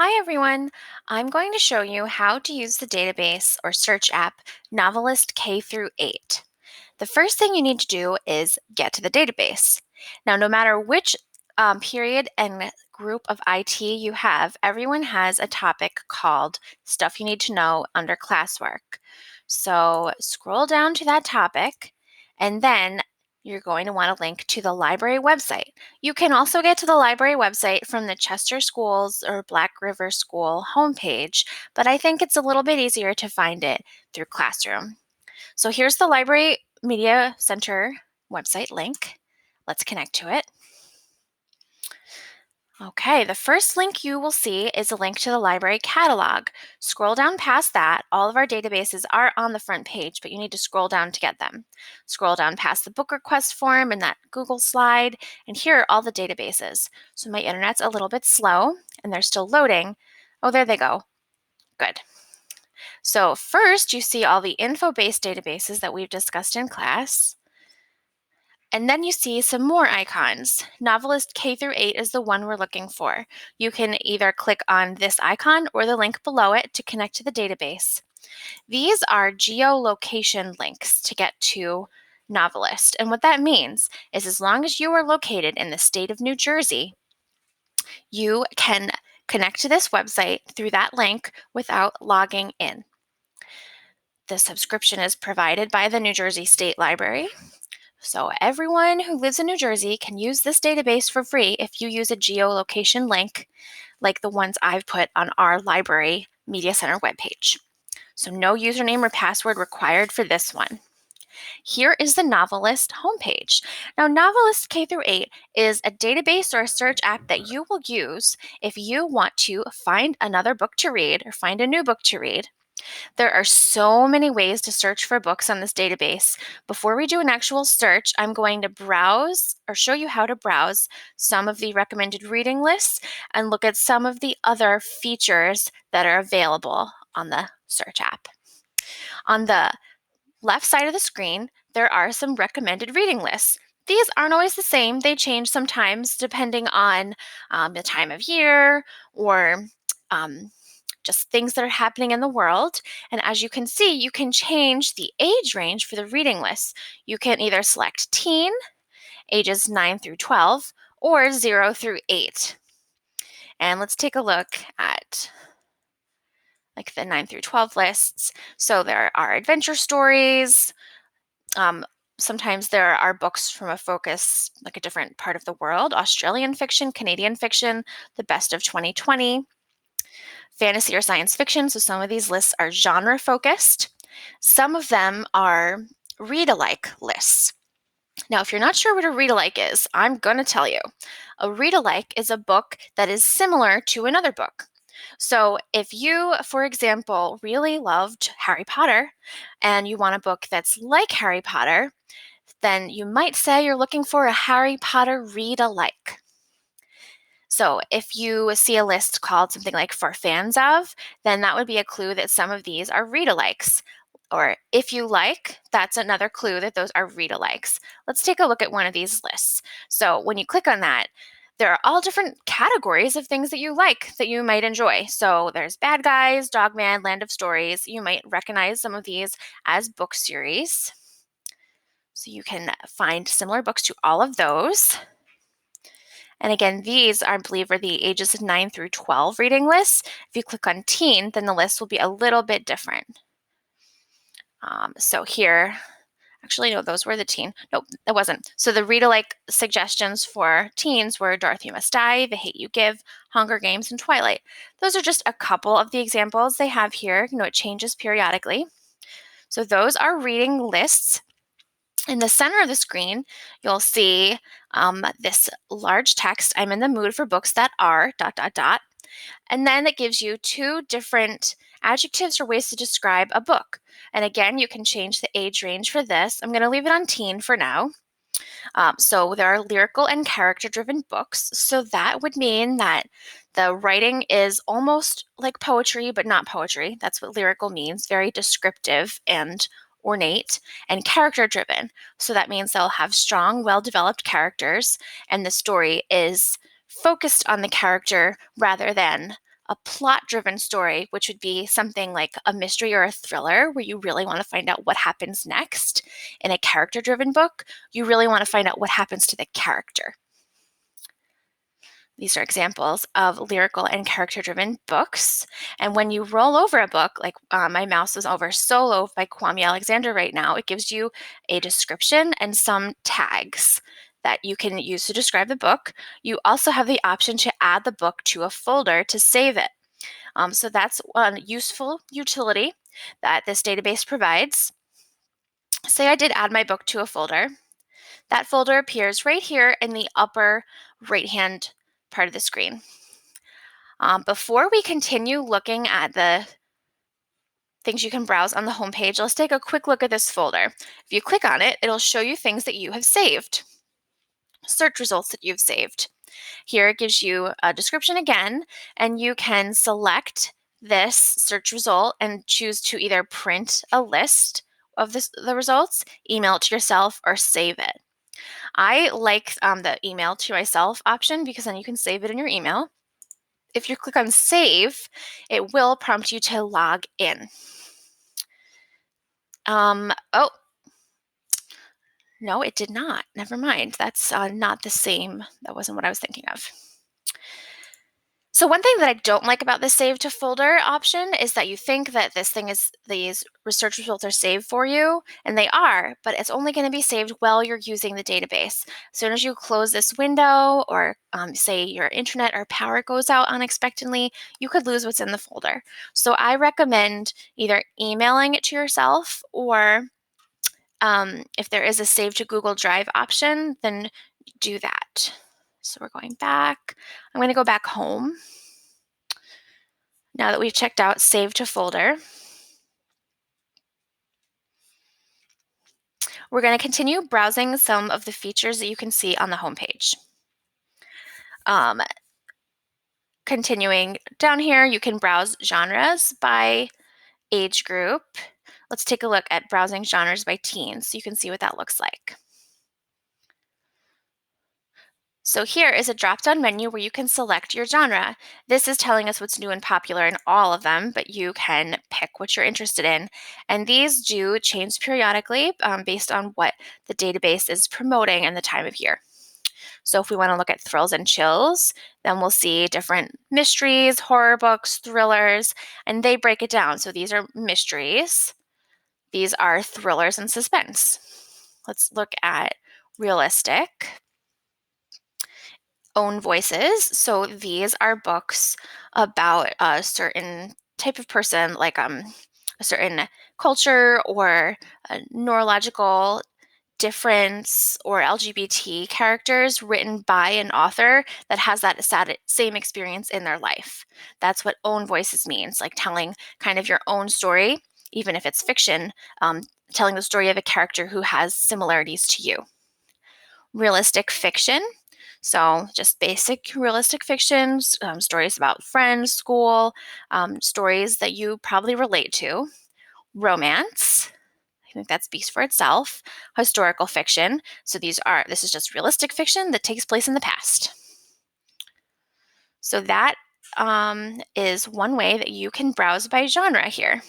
Hi everyone! I'm going to show you how to use the database or search app Novelist K through 8. The first thing you need to do is get to the database. Now, no matter which period and group of IT you have, everyone has a topic called Stuff You Need to Know under classwork. So scroll down to that topic, and then you're going to want to link to the library website. You can also get to the library website from the Chester Schools or Black River School homepage, but I think it's a little bit easier to find it through Classroom. So here's the Library Media Center website link. Let's connect to it. Okay, the first link you will see is a link to the library catalog. Scroll down past that. All of our databases are on the front page, but you need to scroll down to get them. Scroll down past the book request form and that Google slide, and here are all the databases. So my internet's a little bit slow, and they're still loading. Oh, there they go. Good. So first, you see all the info-based databases that we've discussed in class. And then you see some more icons. Novelist K through 8 is the one we're looking for. You can either click on this icon or the link below it to connect to the database. These are geolocation links to get to Novelist. And what that means is as long as you are located in the state of New Jersey, you can connect to this website through that link without logging in. The subscription is provided by the New Jersey State Library. So everyone who lives in New Jersey can use this database for free if you use a geolocation link like the ones I've put on our Library Media Center webpage. So no username or password required for this one. Here is the Novelist homepage. Now, Novelist K through 8 is a database or a search app that you will use if you want to find another book to read or find a new book to read. There are so many ways to search for books on this database. Before we do an actual search, I'm going to browse or show you how to browse some of the recommended reading lists and look at some of the other features that are available on the search app. On the left side of the screen, there are some recommended reading lists. These aren't always the same. They change sometimes depending on the time of year or just things that are happening in the world. And as you can see, you can change the age range for the reading list. You can either select teen, ages 9 through 12, or 0 through 8. And let's take a look at like the 9 through 12 lists. So there are adventure stories. Sometimes there are books from a focus, like a different part of the world, Australian fiction, Canadian fiction, the best of 2020. Fantasy or science fiction, so some of these lists are genre focused. Some of them are read-alike lists. Now, if you're not sure what a read-alike is, I'm going to tell you. A read-alike is a book that is similar to another book. So if you, for example, really loved Harry Potter and you want a book that's like Harry Potter, then you might say you're looking for a Harry Potter read-alike. So if you see a list called something like for fans of, then that would be a clue that some of these are read-alikes. Or if you like, that's another clue that those are read-alikes. Let's take a look at one of these lists. So when you click on that, there are all different categories of things that you like that you might enjoy. So there's Bad Guys, Dogman, Land of Stories. You might recognize some of these as book series. So you can find similar books to all of those. And again, these, I believe, are the ages 9 through 12 reading lists. If you click on teen, then the list will be a little bit different. So here, actually, no, those were the teen. Nope, it wasn't. So the read-alike suggestions for teens were Dorothy Must Die, The Hate You Give, Hunger Games, and Twilight. Those are just a couple of the examples they have here. It changes periodically. So those are reading lists. In the center of the screen, you'll see this large text, I'm in the mood for books that are ... And then it gives you two different adjectives or ways to describe a book. And again, you can change the age range for this. I'm going to leave it on teen for now. So there are lyrical and character-driven books. So that would mean that the writing is almost like poetry, but not poetry. That's what lyrical means, very descriptive and ornate, and character-driven. So that means they'll have strong, well-developed characters, and the story is focused on the character rather than a plot-driven story, which would be something like a mystery or a thriller where you really want to find out what happens next. In a character-driven book, you really want to find out what happens to the character. These are examples of lyrical and character-driven books. And when you roll over a book, like my mouse is over Solo by Kwame Alexander right now, it gives you a description and some tags that you can use to describe the book. You also have the option to add the book to a folder to save it. So that's one useful utility that this database provides. Say I did add my book to a folder. That folder appears right here in the upper right-hand part of the screen. Before we continue looking at the things you can browse on the homepage, let's take a quick look at this folder. If you click on it, it'll show you things that you have saved, search results that you've saved. Here it gives you a description again, and you can select this search result and choose to either print a list of the results, email it to yourself, or save it. I like the email to myself option because then you can save it in your email. If you click on save, it will prompt you to log in. Oh, no, it did not. Never mind. That's not the same. That wasn't what I was thinking of. So one thing that I don't like about the save to folder option is that you think that these research results are saved for you, and they are, but it's only going to be saved while you're using the database. As soon as you close this window, or say your internet or power goes out unexpectedly, you could lose what's in the folder. So I recommend either emailing it to yourself, or if there is a save to Google Drive option, then do that. So we're going back. I'm going to go back home. Now that we've checked out Save to Folder, we're going to continue browsing some of the features that you can see on the homepage. Continuing down here, you can browse genres by age group. Let's take a look at browsing genres by teens so you can see what that looks like. So here is a drop-down menu where you can select your genre. This is telling us what's new and popular in all of them, but you can pick what you're interested in. And these do change periodically based on what the database is promoting and the time of year. So if we want to look at thrills and chills, then we'll see different mysteries, horror books, thrillers, and they break it down. So these are mysteries. These are thrillers and suspense. Let's look at realistic. Own voices. So these are books about a certain type of person, like a certain culture or a neurological difference or LGBT characters written by an author that has that same experience in their life. That's what own voices means, like telling kind of your own story, even if it's fiction, telling the story of a character who has similarities to you. Realistic fiction. So just basic realistic fictions, stories about friends, school, stories that you probably relate to. Romance. I think that speaks for itself. Historical fiction. So this is just realistic fiction that takes place in the past. So that is one way that you can browse by genre here.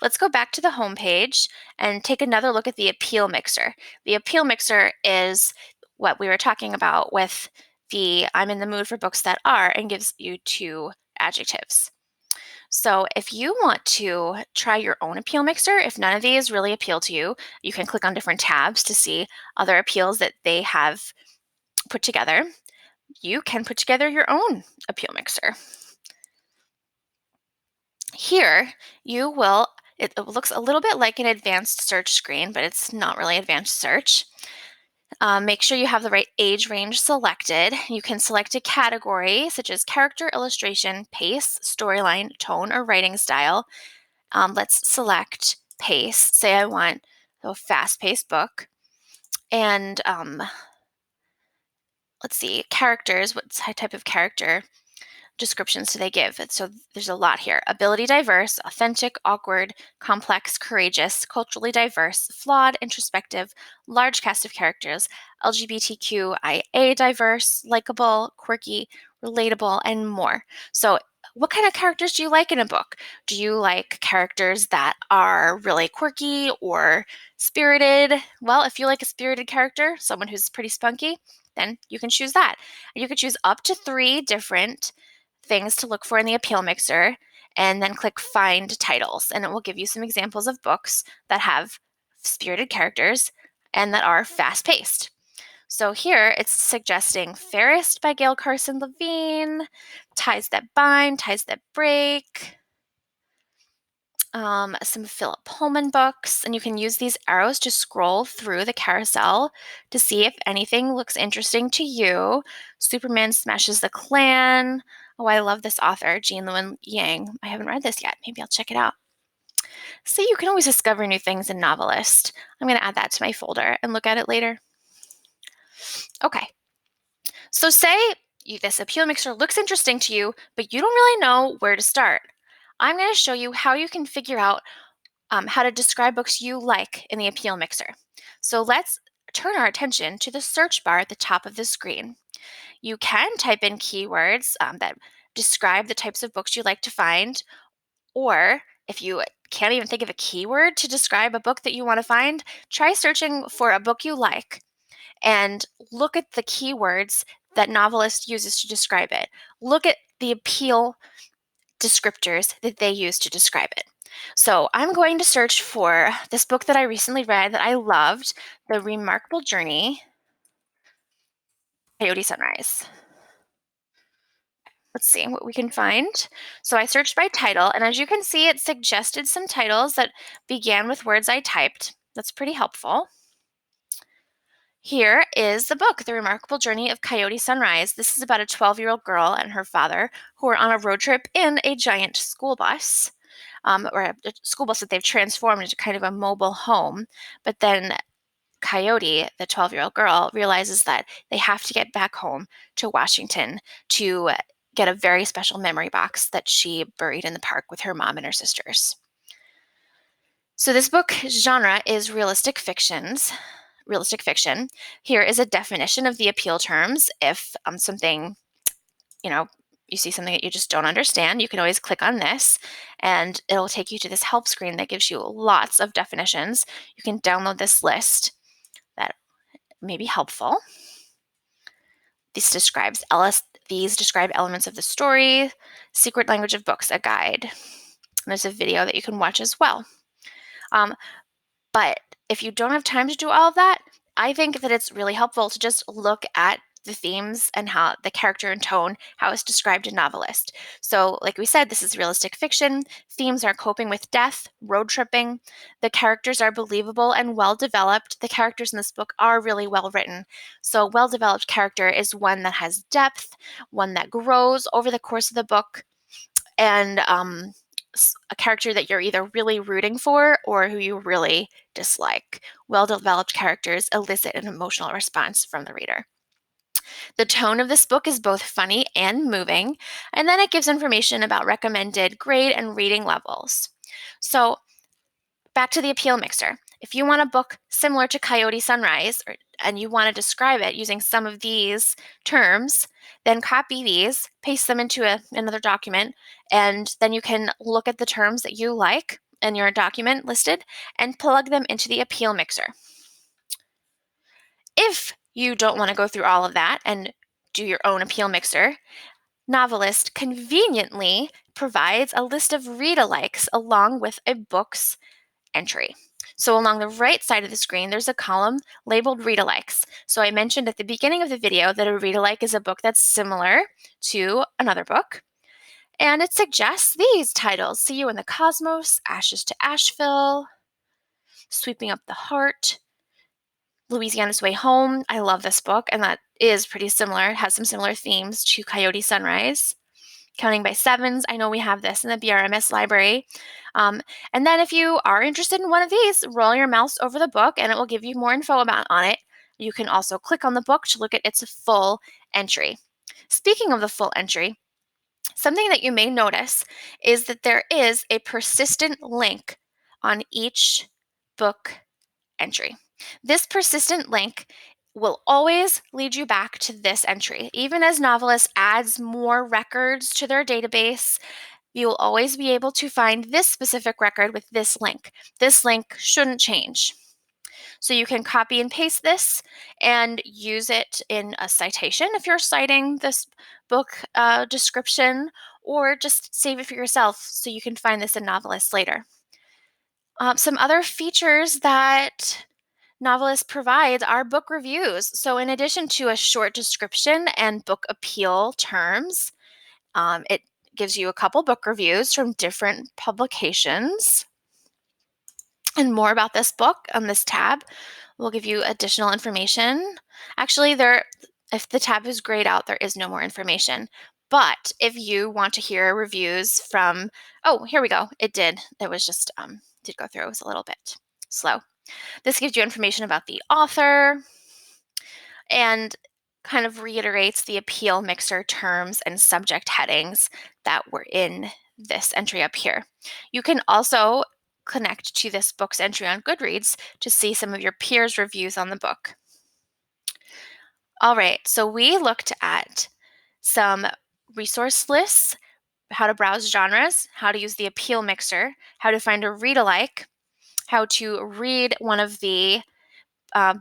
Let's go back to the home page and take another look at the appeal mixer. The appeal mixer is what we were talking about with the I'm in the mood for books that are, and gives you 2 adjectives. So if you want to try your own appeal mixer, if none of these really appeal to you, you can click on different tabs to see other appeals that they have put together. You can put together your own appeal mixer. Here, it looks a little bit like an advanced search screen, but it's not really advanced search. Make sure you have the right age range selected. You can select a category such as character, illustration, pace, storyline, tone, or writing style. Let's select pace. Say I want a fast-paced book. And let's see, characters. What type of character descriptions do they give? So there's a lot here. Ability diverse, authentic, awkward, complex, courageous, culturally diverse, flawed, introspective, large cast of characters, LGBTQIA diverse, likable, quirky, relatable, and more. So What kind of characters do you like in a book? Do you like characters that are really quirky or spirited? Well, if you like a spirited character, someone who's pretty spunky, then you can choose that. You could choose up to 3 different things to look for in the appeal mixer, and then click Find Titles, and it will give you some examples of books that have spirited characters and that are fast-paced. So here it's suggesting Fairest by Gail Carson Levine, Ties That Bind, Ties That Break, some Philip Pullman books, and you can use these arrows to scroll through the carousel to see if anything looks interesting to you. Superman Smashes the Klan. Oh, I love this author, Jean Lewin Yang. I haven't read this yet. Maybe I'll check it out. So you can always discover new things in Novelist. I'm going to add that to my folder and look at it later. Okay. So say this appeal mixer looks interesting to you, but you don't really know where to start. I'm going to show you how you can figure out how to describe books you like in the appeal mixer. So let's turn our attention to the search bar at the top of the screen. You can type in keywords that describe the types of books you like to find, or if you can't even think of a keyword to describe a book that you want to find, try searching for a book you like and look at the keywords that Novelist uses to describe it. Look at the appeal descriptors that they use to describe it. So I'm going to search for this book that I recently read that I loved, The Remarkable Journey, Coyote Sunrise. Let's see what we can find. So I searched by title, and as you can see, it suggested some titles that began with words I typed. That's pretty helpful. Here is the book, The Remarkable Journey of Coyote Sunrise. This is about a 12-year-old girl and her father who are on a road trip in a giant school bus, or a school bus that they've transformed into kind of a mobile home. But then Coyote, the 12-year-old girl, realizes that they have to get back home to Washington to get a very special memory box that she buried in the park with her mom and her sisters. So this book genre is realistic fiction. Here is a definition of the appeal terms. If something, you see something that you just don't understand, you can always click on this and it'll take you to this help screen that gives you lots of definitions. You can download this list that may be helpful. These describe elements of the story. Secret Language of Books, a guide. And there's a video that you can watch as well. But if you don't have time to do all of that, I think that it's really helpful to just look at the themes and how the character and tone, how it's described in Novelist. So like we said, this is realistic fiction. Themes are coping with death, road tripping. The characters are believable and well-developed. The characters in this book are really well-written. So a well-developed character is one that has depth, one that grows over the course of the book, and a character that you're either really rooting for or who you really dislike. Well-developed characters elicit an emotional response from the reader. The tone of this book is both funny and moving, and then it gives information about recommended grade and reading levels. So back to the appeal mixer. If you want a book similar to Coyote Sunrise, and you want to describe it using some of these terms, then copy these, paste them into another document, and then you can look at the terms that you like in your document listed and plug them into the appeal mixer. If you don't want to go through all of that and do your own appeal mixer, Novelist conveniently provides a list of read-alikes along with a book's entry. So along the right side of the screen, there's a column labeled read-alikes. So I mentioned at the beginning of the video that a read-alike is a book that's similar to another book. And it suggests these titles: See You in the Cosmos, Ashes to Asheville, Sweeping Up the Heart, Louisiana's Way Home. I love this book, and that is pretty similar. It has some similar themes to Coyote Sunrise. Counting by Sevens, I know we have this in the BRMS library. And then if you are interested in one of these, roll your mouse over the book and it will give you more info on it. You can also click on the book to look at its full entry. Speaking of the full entry, something that you may notice is that there is a persistent link on each book entry. This persistent link will always lead you back to this entry. Even as Novelist adds more records to their database, you will always be able to find this specific record with this link. This link shouldn't change. So you can copy and paste this and use it in a citation if you're citing this book description, or just save it for yourself so you can find this in Novelist later. Some other features that Novelist provides are book reviews. So in addition to a short description and book appeal terms, it gives you a couple book reviews from different publications. And more about this book on this tab will give you additional information. Actually, if the tab is grayed out, there is no more information. But if you want to hear reviews from, oh, here we go. It did. It was just, did go through. It was a little bit slow. This gives you information about the author and kind of reiterates the appeal mixer terms and subject headings that were in this entry up here. You can also connect to this book's entry on Goodreads to see some of your peers' reviews on the book. All right, so we looked at some resource lists, how to browse genres, how to use the appeal mixer, how to find a read-alike, how to read one of the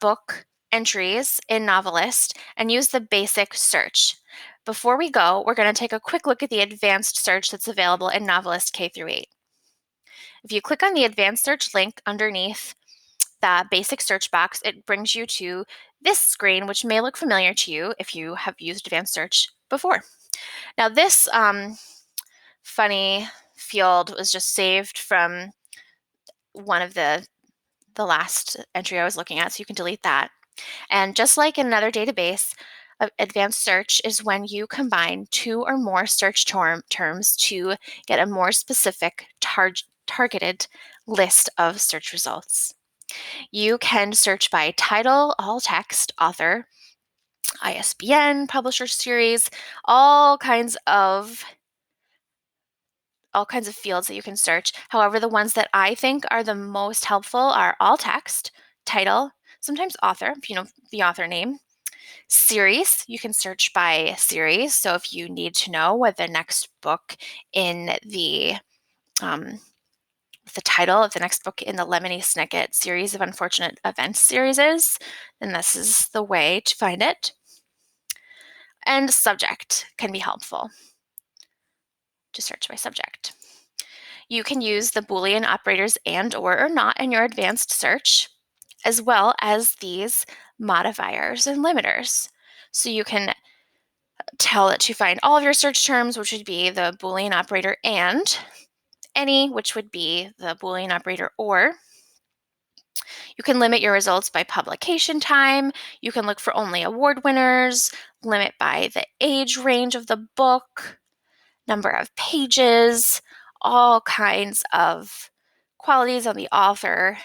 book entries in Novelist, and use the basic search. Before we go, we're going to take a quick look at the advanced search that's available in Novelist K through 8. If you click on the advanced search link underneath the basic search box, it brings you to this screen, which may look familiar to you if you have used advanced search before. Now, this funny field was just saved from one of the last entry I was looking at, so you can delete that. And just like in another database, advanced search is when you combine two or more search terms to get a more specific targeted list of search results. You can search by title, all text, author, ISBN, publisher series, all kinds of fields that you can search. However, the ones that I think are the most helpful are all text, title, sometimes author, if you know the author name. Series, you can search by series. So if you need to know what the next book in the title of the next book in the Lemony Snicket series of unfortunate events series is, then this is the way to find it. And subject can be helpful to search by subject. You can use the Boolean operators and or not in your advanced search, as well as these modifiers and limiters. So you can tell it to find all of your search terms, which would be the Boolean operator and, any, which would be the Boolean operator or. You can limit your results by publication time. You can look for only award winners, limit by the age range of the book, number of pages, all kinds of qualities on the author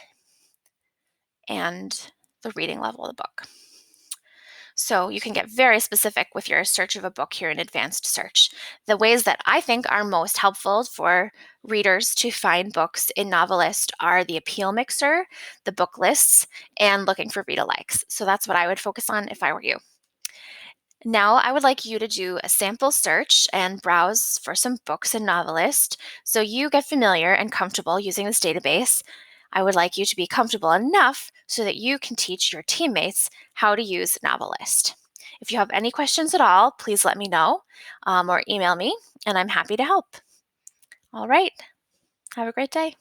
and the reading level of the book. So you can get very specific with your search of a book here in advanced search. The ways that I think are most helpful for readers to find books in Novelist are the appeal mixer, the book lists, and looking for read-alikes. So that's what I would focus on if I were you. Now I would like you to do a sample search and browse for some books in Novelist so you get familiar and comfortable using this database. I would like you to be comfortable enough so that you can teach your teammates how to use Novelist. If you have any questions at all, please let me know or email me, and I'm happy to help. All right, have a great day.